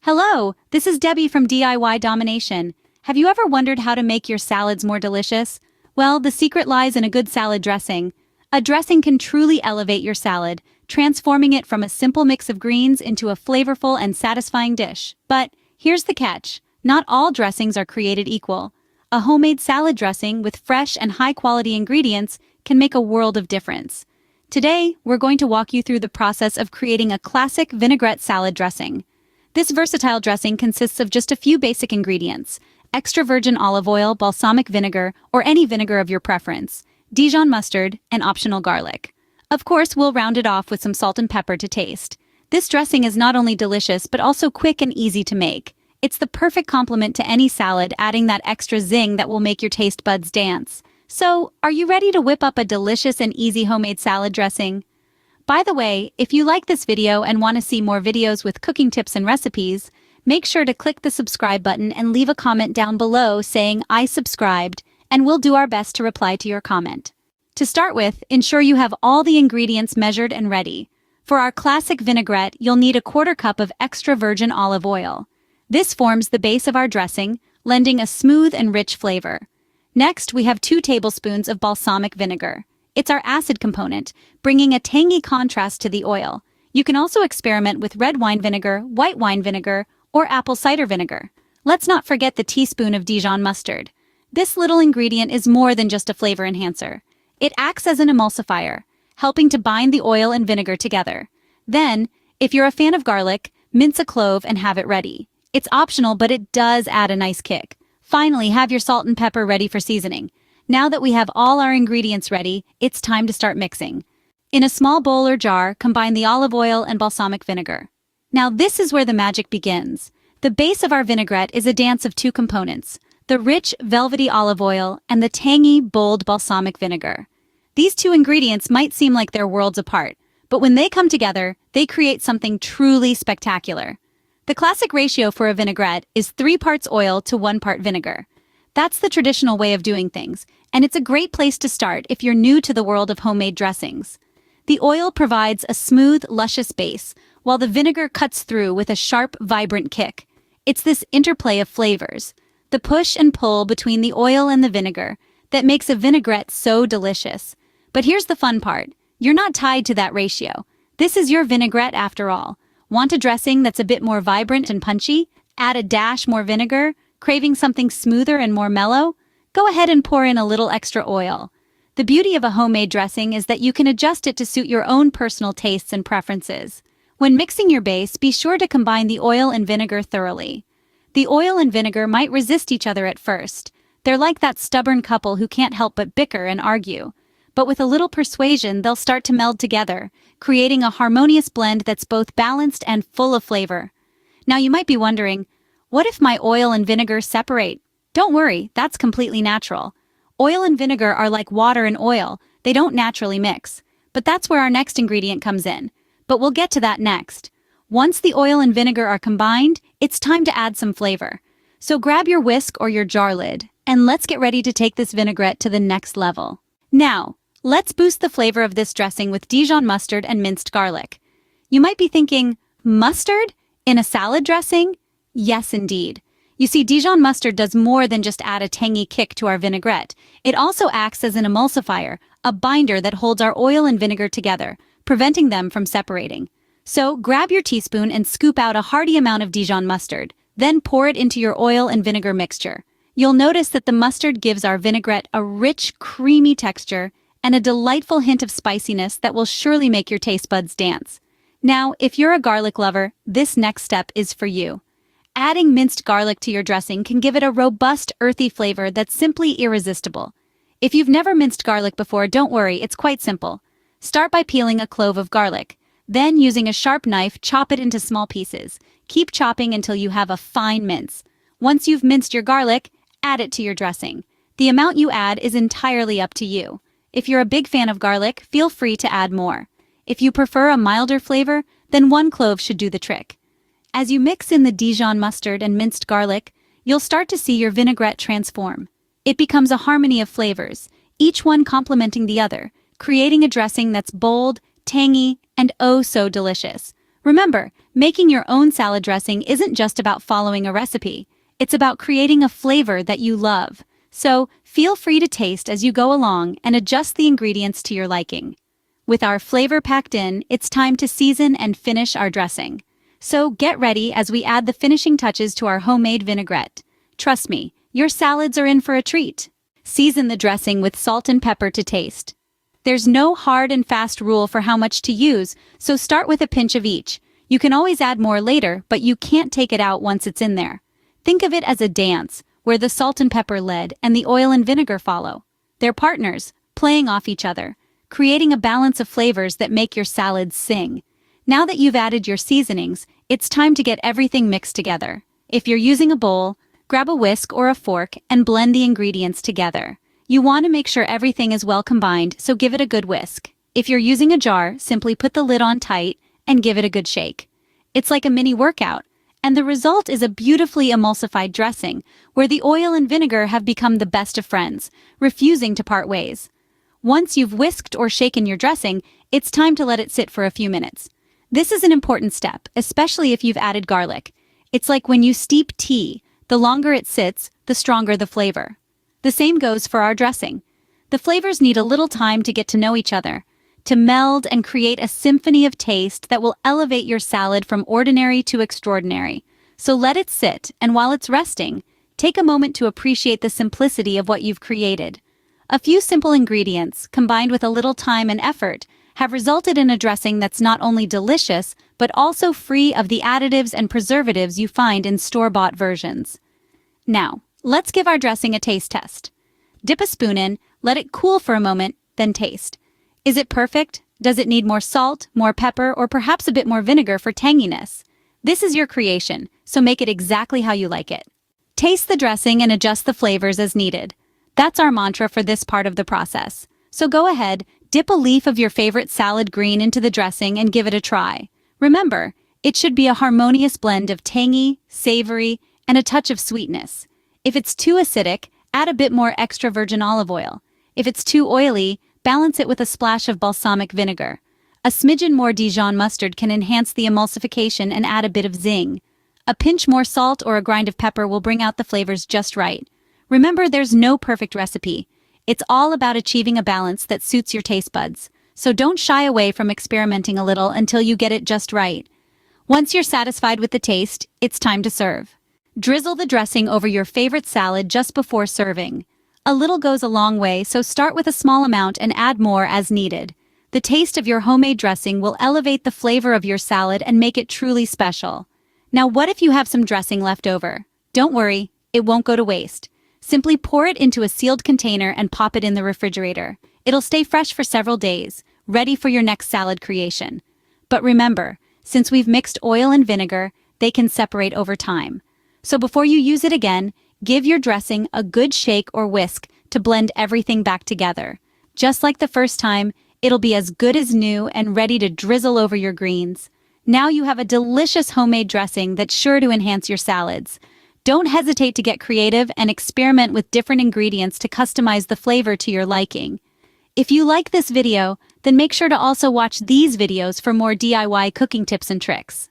Hello, this is Debbie from DIY Domination. Have you ever wondered how to make your salads more delicious? Well, the secret lies in a good salad dressing. A dressing can truly elevate your salad, transforming it from a simple mix of greens into a flavorful and satisfying dish. But here's the catch. Not all dressings are created equal. A homemade salad dressing with fresh and high-quality ingredients can make a world of difference. Today, we're going to walk you through the process of creating a classic vinaigrette salad dressing. This versatile dressing consists of just a few basic ingredients: extra virgin olive oil, balsamic vinegar, or any vinegar of your preference, Dijon mustard, and optional garlic. Of course, we'll round it off with some salt and pepper to taste. This dressing is not only delicious but also quick and easy to make. It's the perfect complement to any salad, adding that extra zing that will make your taste buds dance. So, are you ready to whip up a delicious and easy homemade salad dressing? By the way, if you like this video and want to see more videos with cooking tips and recipes, make sure to click the subscribe button and leave a comment down below saying "I subscribed," and we'll do our best to reply to your comment. To start with, ensure you have all the ingredients measured and ready. For our classic vinaigrette, you'll need 1/4 cup of extra virgin olive oil. This forms the base of our dressing, lending a smooth and rich flavor. Next, we have 2 tablespoons of balsamic vinegar. It's our acid component, bringing a tangy contrast to the oil. You can also experiment with red wine vinegar, white wine vinegar, or apple cider vinegar. Let's not forget the teaspoon of Dijon mustard. This little ingredient is more than just a flavor enhancer. It acts as an emulsifier, helping to bind the oil and vinegar together. Then, if you're a fan of garlic, mince a clove and have it ready. It's optional, but it does add a nice kick. Finally, have your salt and pepper ready for seasoning. Now that we have all our ingredients ready, it's time to start mixing. In a small bowl or jar, combine the olive oil and balsamic vinegar. Now this is where the magic begins. The base of our vinaigrette is a dance of 2 components: the rich, velvety olive oil and the tangy, bold balsamic vinegar. These 2 ingredients might seem like they're worlds apart, but when they come together, they create something truly spectacular. The classic ratio for a vinaigrette is 3 parts oil to 1 part vinegar. That's the traditional way of doing things, and it's a great place to start if you're new to the world of homemade dressings. The oil provides a smooth, luscious base, while the vinegar cuts through with a sharp, vibrant kick. It's this interplay of flavors, the push and pull between the oil and the vinegar, that makes a vinaigrette so delicious. But here's the fun part. You're not tied to that ratio. This is your vinaigrette after all. Want a dressing that's a bit more vibrant and punchy? Add a dash more vinegar? Craving something smoother and more mellow? Go ahead and pour in a little extra oil. The beauty of a homemade dressing is that you can adjust it to suit your own personal tastes and preferences. When mixing your base, be sure to combine the oil and vinegar thoroughly. The oil and vinegar might resist each other at first. They're like that stubborn couple who can't help but bicker and argue. But with a little persuasion, they'll start to meld together, creating a harmonious blend that's both balanced and full of flavor. Now you might be wondering, what if my oil and vinegar separate? Don't worry, that's completely natural. Oil and vinegar are like water and oil. They don't naturally mix. But that's where our next ingredient comes in. But we'll get to that next. Once the oil and vinegar are combined, it's time to add some flavor. So grab your whisk or your jar lid, and let's get ready to take this vinaigrette to the next level. Now, let's boost the flavor of this dressing with Dijon mustard and minced garlic. You might be thinking, mustard? In a salad dressing? Yes, indeed. You see, Dijon mustard does more than just add a tangy kick to our vinaigrette. It also acts as an emulsifier, a binder that holds our oil and vinegar together, preventing them from separating. So, grab your teaspoon and scoop out a hearty amount of Dijon mustard, then pour it into your oil and vinegar mixture. You'll notice that the mustard gives our vinaigrette a rich, creamy texture and a delightful hint of spiciness that will surely make your taste buds dance. Now, if you're a garlic lover, this next step is for you. Adding minced garlic to your dressing can give it a robust, earthy flavor that's simply irresistible. If you've never minced garlic before, don't worry, it's quite simple. Start by peeling a clove of garlic. Then, using a sharp knife, chop it into small pieces. Keep chopping until you have a fine mince. Once you've minced your garlic, add it to your dressing. The amount you add is entirely up to you. If you're a big fan of garlic, feel free to add more. If you prefer a milder flavor, then 1 clove should do the trick. As you mix in the Dijon mustard and minced garlic, you'll start to see your vinaigrette transform. It becomes a harmony of flavors, each one complementing the other, creating a dressing that's bold, tangy, and oh so delicious. Remember, making your own salad dressing isn't just about following a recipe. It's about creating a flavor that you love. So, feel free to taste as you go along and adjust the ingredients to your liking. With our flavor packed in, it's time to season and finish our dressing. So, get ready as we add the finishing touches to our homemade vinaigrette. Trust me, your salads are in for a treat. Season the dressing with salt and pepper to taste. There's no hard and fast rule for how much to use, so start with a pinch of each. You can always add more later, but you can't take it out once it's in there. Think of it as a dance, where the salt and pepper lead and the oil and vinegar follow. They're partners, playing off each other, creating a balance of flavors that make your salads sing. Now that you've added your seasonings, it's time to get everything mixed together. If you're using a bowl, grab a whisk or a fork and blend the ingredients together. You want to make sure everything is well combined, so give it a good whisk. If you're using a jar, simply put the lid on tight and give it a good shake. It's like a mini workout, and the result is a beautifully emulsified dressing, where the oil and vinegar have become the best of friends, refusing to part ways. Once you've whisked or shaken your dressing, it's time to let it sit for a few minutes. This is an important step, especially if you've added garlic. It's like when you steep tea, the longer it sits, the stronger the flavor. The same goes for our dressing. The flavors need a little time to get to know each other, to meld and create a symphony of taste that will elevate your salad from ordinary to extraordinary. So let it sit, and while it's resting, take a moment to appreciate the simplicity of what you've created. A few simple ingredients, combined with a little time and effort, have resulted in a dressing that's not only delicious, but also free of the additives and preservatives you find in store-bought versions. Now, let's give our dressing a taste test. Dip a spoon in, let it cool for a moment, then taste. Is it perfect? Does it need more salt, more pepper, or perhaps a bit more vinegar for tanginess? This is your creation, so make it exactly how you like it. Taste the dressing and adjust the flavors as needed. That's our mantra for this part of the process. So go ahead, dip a leaf of your favorite salad green into the dressing and give it a try. Remember, it should be a harmonious blend of tangy, savory, and a touch of sweetness. If it's too acidic, add a bit more extra virgin olive oil. If it's too oily, balance it with a splash of balsamic vinegar. A smidgen more Dijon mustard can enhance the emulsification and add a bit of zing. A pinch more salt or a grind of pepper will bring out the flavors just right. Remember, there's no perfect recipe. It's all about achieving a balance that suits your taste buds. So don't shy away from experimenting a little until you get it just right. Once you're satisfied with the taste, it's time to serve. Drizzle the dressing over your favorite salad just before serving. A little goes a long way, so start with a small amount and add more as needed. The taste of your homemade dressing will elevate the flavor of your salad and make it truly special. Now, what if you have some dressing left over? Don't worry, it won't go to waste. Simply pour it into a sealed container and pop it in the refrigerator. It'll stay fresh for several days, ready for your next salad creation. But remember, since we've mixed oil and vinegar, they can separate over time. So before you use it again, give your dressing a good shake or whisk to blend everything back together. Just like the first time, it'll be as good as new and ready to drizzle over your greens. Now you have a delicious homemade dressing that's sure to enhance your salads. Don't hesitate to get creative and experiment with different ingredients to customize the flavor to your liking. If you like this video, then make sure to also watch these videos for more DIY cooking tips and tricks.